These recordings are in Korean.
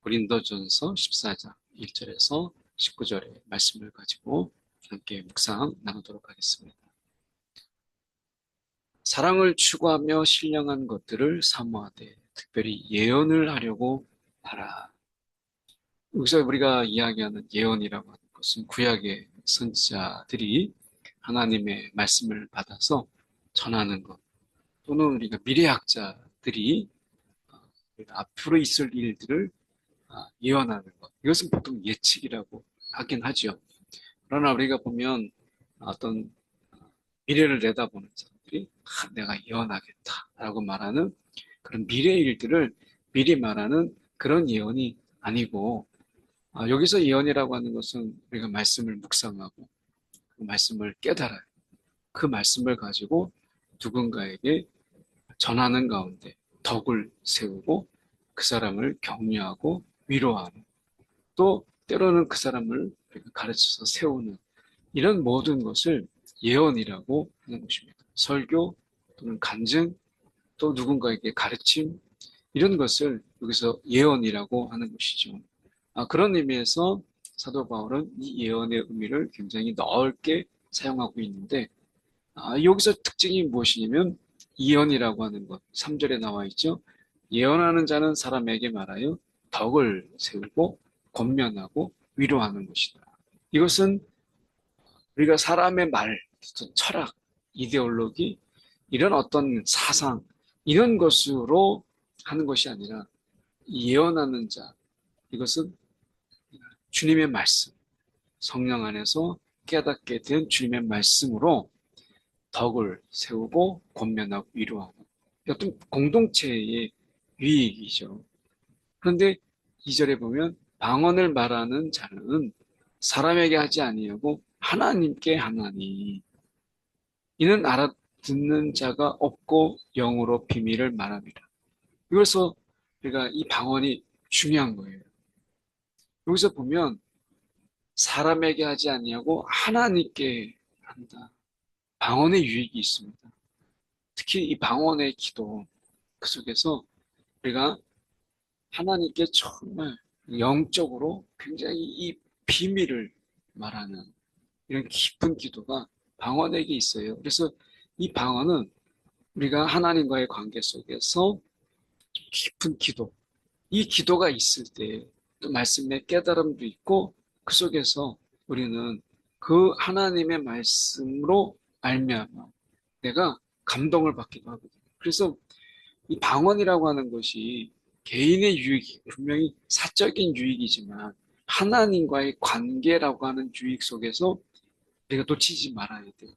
고린도전서 14장 1절에서 19절의 말씀을 가지고 함께 묵상 나누도록 하겠습니다. 사랑을 추구하며 신령한 것들을 사모하되 특별히 예언을 하려고 하라. 여기서 우리가 이야기하는 예언이라고 하는 것은 구약의 선지자들이 하나님의 말씀을 받아서 전하는 것, 또는 우리가 미래학자들이 앞으로 있을 일들을 예언하는 것. 이것은 보통 예측이라고 하긴 하죠. 그러나 우리가 보면 어떤 미래를 내다보는 사람들이 내가 예언하겠다라고 말하는 그런 미래 일들을 미리 말하는 그런 예언이 아니고, 여기서 예언이라고 하는 것은 우리가 말씀을 묵상하고 그 말씀을 깨달아요. 그 말씀을 가지고 누군가에게 전하는 가운데 덕을 세우고 그 사람을 격려하고 위로하는, 또 때로는 그 사람을 가르쳐서 세우는, 이런 모든 것을 예언이라고 하는 것입니다. 설교 또는 간증, 또 누군가에게 가르침, 이런 것을 여기서 예언이라고 하는 것이죠. 그런 의미에서 사도 바울은 이 예언의 의미를 굉장히 넓게 사용하고 있는데, 여기서 특징이 무엇이냐면 예언이라고 하는 것, 3절에 나와 있죠. 예언하는 자는 사람에게 말하여 덕을 세우고 권면하고 위로하는 것이다. 이것은 우리가 사람의 말, 철학, 이데올로기, 이런 어떤 사상, 이런 것으로 하는 것이 아니라 예언하는 자, 이것은 주님의 말씀, 성령 안에서 깨닫게 된 주님의 말씀으로 덕을 세우고 권면하고 위로하고, 어떤 공동체의 유익이죠. 그런데 2절에 보면 방언을 말하는 자는 사람에게 하지 아니하고 하나님께 하나니 이는 알아듣는 자가 없고 영으로 비밀을 말합니다. 그래서 우리가 이 방언이 중요한 거예요. 여기서 보면 사람에게 하지 아니하고 하나님께 한다. 방언의 유익이 있습니다. 특히 이 방언의 기도, 그 속에서 우리가 하나님께 정말 영적으로 굉장히 이 비밀을 말하는 이런 깊은 기도가 방언에게 있어요. 그래서 이 방언은 우리가 하나님과의 관계 속에서 깊은 기도, 이 기도가 있을 때 또 말씀의 깨달음도 있고, 그 속에서 우리는 그 하나님의 말씀으로 말미암아 내가 감동을 받기도 하거든요. 그래서 이 방언이라고 하는 것이 개인의 유익이 분명히 사적인 유익이지만 하나님과의 관계라고 하는 유익 속에서 우리가 놓치지 말아야 돼요.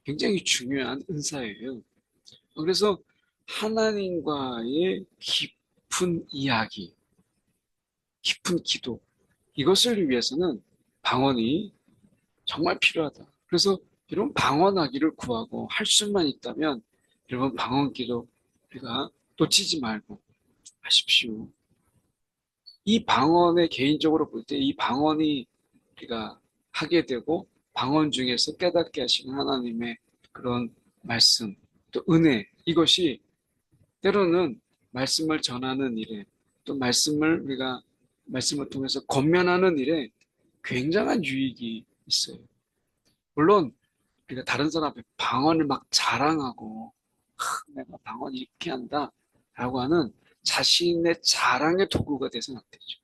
굉장히 중요한 은사예요. 그래서 하나님과의 깊은 이야기, 깊은 기도, 이것을 위해서는 방언이 정말 필요하다. 그래서 여러분 방언하기를 구하고 할 수만 있다면 여러분 방언 기도 우리가 놓치지 말고 하십시오. 이 방언에 개인적으로 볼 때 이 방언이 우리가 하게 되고 방언 중에서 깨닫게 하시는 하나님의 그런 말씀, 또 은혜, 이것이 때로는 말씀을 전하는 일에, 또 말씀을 통해서 권면하는 일에 굉장한 유익이 있어요. 물론 우리가 다른 사람 앞에 방언을 막 자랑하고 내가 방언 이렇게 한다 라고 하는 자신의 자랑의 도구가 돼서는 안 되죠.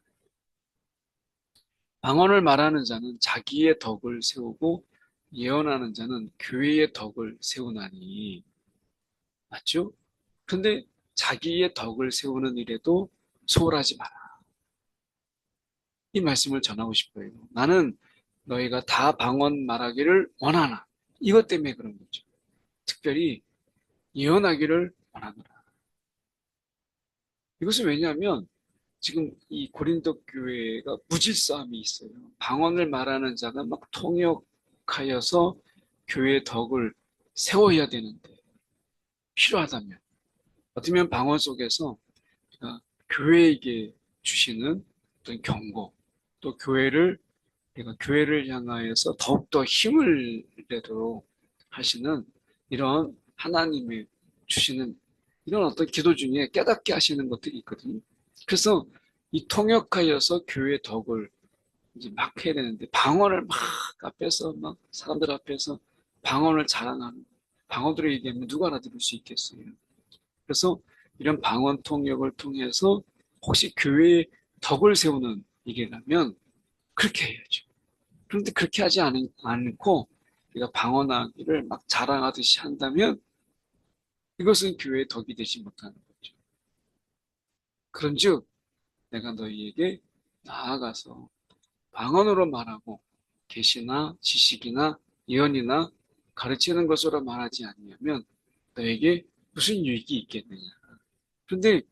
방언을 말하는 자는 자기의 덕을 세우고 예언하는 자는 교회의 덕을 세우나니, 맞죠? 근데 자기의 덕을 세우는 일에도 소홀하지 마라. 이 말씀을 전하고 싶어요. 나는 너희가 다 방언 말하기를 원하나. 이것 때문에 그런 거죠. 특별히 예언하기를 원하노라. 이것은 왜냐하면 지금 이 고린도 교회가 무질서함이 있어요. 방언을 말하는 자가 막 통역하여서 교회의 덕을 세워야 되는데, 필요하다면 어쩌면 방언 속에서 우리가 교회에게 주시는 어떤 경고, 또 교회를 향하여서 더욱더 힘을 내도록 하시는 이런 하나님의 주시는 이런 어떤 기도 중에 깨닫게 하시는 것들이 있거든요. 그래서 이 통역하여서 교회 덕을 이제 막 해야 되는데 방언을 막 앞에서 막 사람들 앞에서 방언을 자랑하는 방언들을 얘기하면 누가 알아들을 수 있겠어요. 그래서 이런 방언 통역을 통해서 혹시 교회의 덕을 세우는 일이라면 그렇게 해야죠. 그런데 그렇게 하지 않고 우리가 방언하기를 막 자랑하듯이 한다면 이것은 교회의 덕이 되지 못하는 거죠. 그런즉 내가 너희에게 나아가서 방언으로 말하고 계시나 지식이나 예언이나 가르치는 것으로 말하지 않으면 너에게 무슨 유익이 있겠느냐. 그런데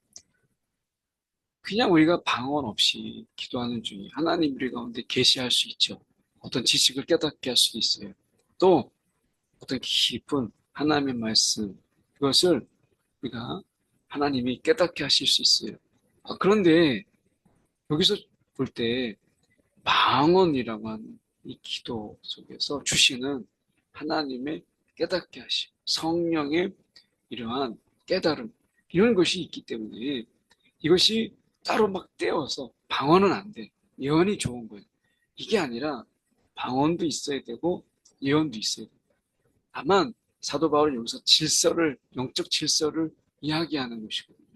그냥 우리가 방언 없이 기도하는 중에 하나님 우리 가운데 계시할 수 있죠. 어떤 지식을 깨닫게 할 수도 있어요. 또 어떤 깊은 하나님의 말씀 그것을 우리가 하나님이 깨닫게 하실 수 있어요. 그런데 여기서 볼 때 방언이라고 하는 이 기도 속에서 주시는 하나님의 깨닫게 하심, 성령의 이러한 깨달음 이런 것이 있기 때문에 이것이 따로 막 떼어서 방언은 안 돼. 예언이 좋은 거예요. 이게 아니라 방언도 있어야 되고 예언도 있어야 돼요. 다만 사도 바울은 여기서 영적 질서를 이야기하는 것이거든요.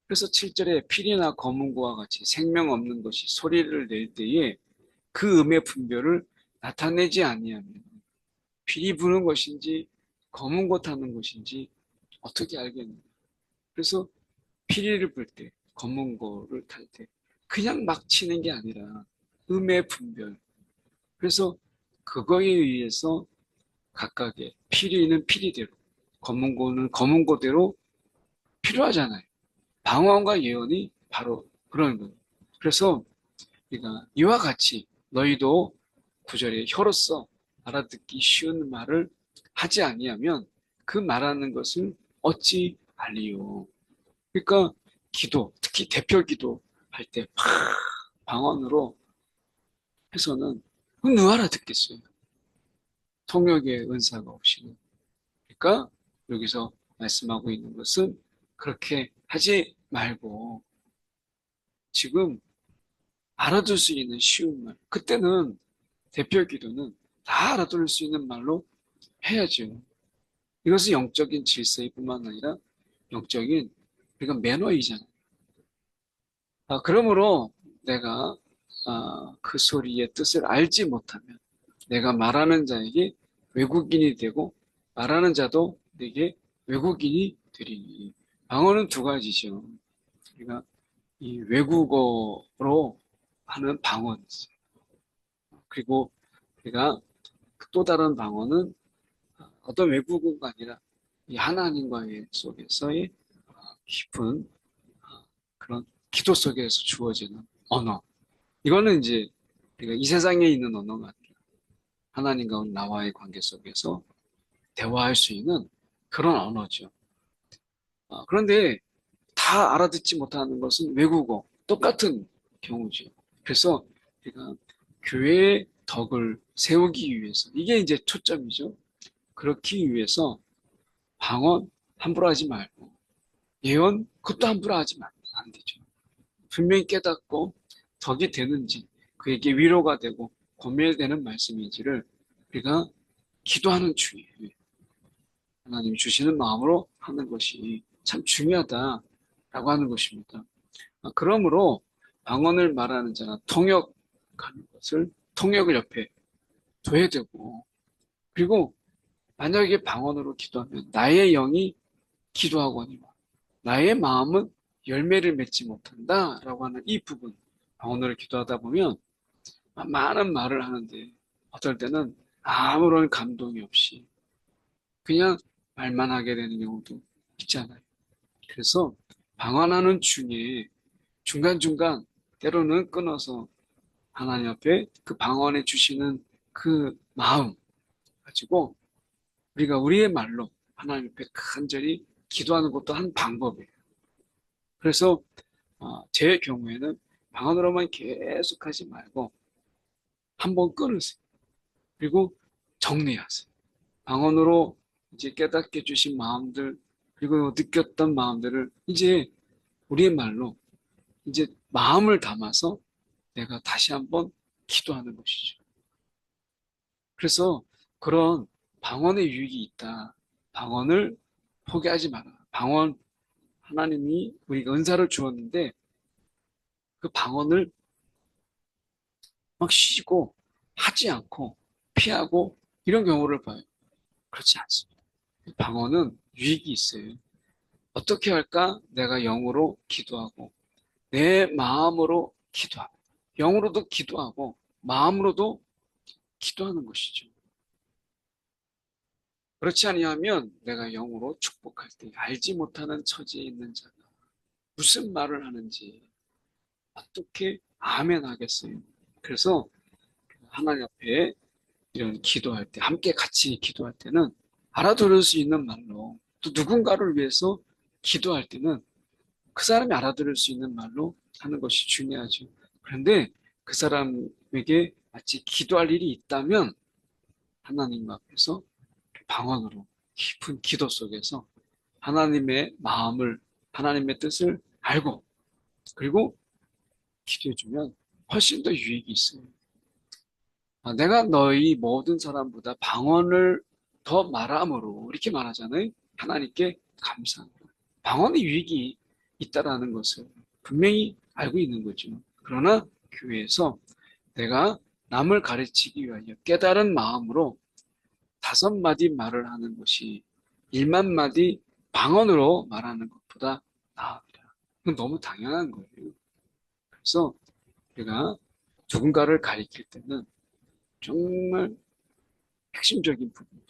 그래서 7절에 피리나 검은고와 같이 생명 없는 것이 소리를 낼 때에 그 음의 분별을 나타내지 아니하면 피리 부는 것인지 검은고 타는 것인지 어떻게 알겠느냐. 그래서 피리를 불 때, 검은고를 탈 때 그냥 막 치는 게 아니라 음의 분별. 그래서 그거에 의해서 각각의 피리는 피리대로, 검은고는 검은고대로 필요하잖아요. 방언과 예언이 바로 그런 거예요. 그래서 우리가 이와 같이 너희도 구절에 혀로서 알아듣기 쉬운 말을 하지 아니하면 그 말하는 것을 어찌 알리요. 그러니까 기도, 특히 대표 기도 할 때 방언으로 해서는 누가 알아듣겠어요. 통역의 은사가 없이는. 그러니까 여기서 말씀하고 있는 것은 그렇게 하지 말고 지금 알아둘 수 있는 쉬운 말. 그때는 대표 기도는 다 알아들을 수 있는 말로 해야죠. 이것은 영적인 질서일 뿐만 아니라 영적인 그러니까 매너이잖아요. 그러므로 내가 그 소리의 뜻을 알지 못하면 내가 말하는 자에게 외국인이 되고 말하는 자도 내게 외국인이 되리니. 방언은 두 가지죠. 우리가 이 외국어로 하는 방언이 있어요. 그리고 우리가 또 다른 방언은 어떤 외국어가 아니라 이 하나님과의 속에서의 깊은 그런 기도 속에서 주어지는 언어. 이거는 이제 우리가 이 세상에 있는 언어가 아니라 하나님과 나와의 관계 속에서 대화할 수 있는 그런 언어죠. 그런데 다 알아듣지 못하는 것은 외국어. 똑같은 경우죠. 그래서 우리가 교회의 덕을 세우기 위해서 이게 이제 초점이죠. 그렇기 위해서 방언 함부로 하지 말고 예언 그것도 함부로 하지 말고 안 되죠. 분명히 깨닫고 덕이 되는지 그에게 위로가 되고 고민되는 말씀인지를 우리가 기도하는 중에 하나님이 주시는 마음으로 하는 것이 참 중요하다라고 하는 것입니다. 그러므로 방언을 말하는 자나 통역하는 것을 통역을 옆에 둬야 되고 그리고 만약에 방언으로 기도하면 나의 영이 기도하거니와 나의 마음은 열매를 맺지 못한다라고 하는 이 부분 방언으로 기도하다 보면 많은 말을 하는데 어떨 때는 아무런 감동이 없이 그냥 말만 하게 되는 경우도 있잖아요. 그래서 방언하는 중에 중간중간 때로는 끊어서 하나님 앞에 그 방언해 주시는 그 마음 가지고 우리가 우리의 말로 하나님 앞에 간절히 기도하는 것도 한 방법이에요. 그래서 제 경우에는 방언으로만 계속 하지 말고 한번 끊으세요. 그리고 정리하세요. 방언으로 이제 깨닫게 주신 마음들 그리고 느꼈던 마음들을 이제 우리의 말로 이제 마음을 담아서 내가 다시 한번 기도하는 것이죠. 그래서 그런 방언의 유익이 있다. 방언을 포기하지 마라. 방언, 하나님이 우리가 은사를 주었는데 그 방언을 막 쉬고 하지 않고 피하고 이런 경우를 봐요. 그렇지 않습니다. 방언은 유익이 있어요. 어떻게 할까? 내가 영으로 기도하고 내 마음으로 기도하고 영으로도 기도하고 마음으로도 기도하는 것이죠. 그렇지 아니하면 내가 영으로 축복할 때 알지 못하는 처지에 있는 자가 무슨 말을 하는지 어떻게 아멘 하겠어요. 그래서 하나님 앞에 이런 기도할 때 함께 같이 기도할 때는 알아들을 수 있는 말로 또 누군가를 위해서 기도할 때는 그 사람이 알아들을 수 있는 말로 하는 것이 중요하죠. 그런데 그 사람에게 마치 기도할 일이 있다면 하나님 앞에서 방언으로 깊은 기도 속에서 하나님의 마음을, 하나님의 뜻을 알고 그리고 기도해주면 훨씬 더 유익이 있어요. 내가 너희 모든 사람보다 방언을 더 말함으로 이렇게 말하잖아요. 하나님께 감사합니다. 방언의 유익이 있다라는 것을 분명히 알고 있는 거죠. 그러나 교회에서 내가 남을 가르치기 위하여 깨달은 마음으로 5마디 말을 하는 것이 1만 마디 방언으로 말하는 것보다 나으리라. 그건 너무 당연한 거예요. 그래서 우리가 누군가를 가리킬 때는 정말 핵심적인 부분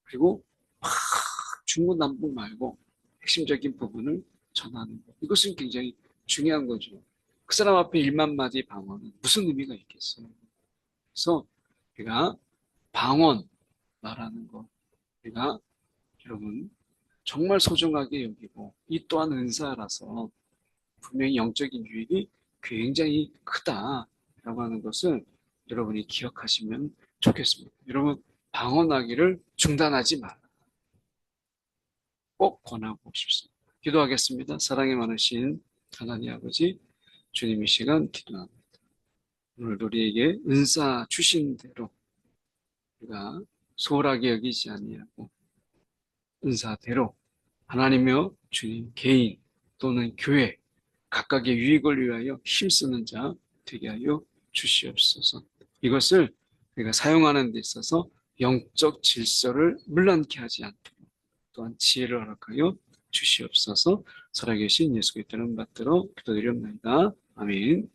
그리고 막 중구난봉 말고 핵심적인 부분을 전하는 것. 이것은 굉장히 중요한 거죠. 그 사람 앞에 1만 마디 방언은 무슨 의미가 있겠어요? 그래서 우리가 방언 말하는 것, 우리가 여러분 정말 소중하게 여기고 이 또한 은사라서 분명히 영적인 유익이 굉장히 크다라고 하는 것을 여러분이 기억하시면 좋겠습니다. 여러분 방언하기를 중단하지 말라. 꼭 권하고 싶습니다. 기도하겠습니다. 사랑이 많으신 하나님 아버지, 주님 이 시간 기도합니다. 오늘 우리에게 은사 주신 대로 우리가 소홀하게 여기지 아니하고 은사대로 하나님여 주님 개인 또는 교회 각각의 유익을 위하여 힘쓰는 자 되게 하여 주시옵소서. 이것을 우리가 사용하는 데 있어서 영적 질서를 물란케 하지 않도록 또한 지혜를 허락하여 주시옵소서. 살아계신 예수 그리스도를 받들어 기도드리옵나이다. 아멘.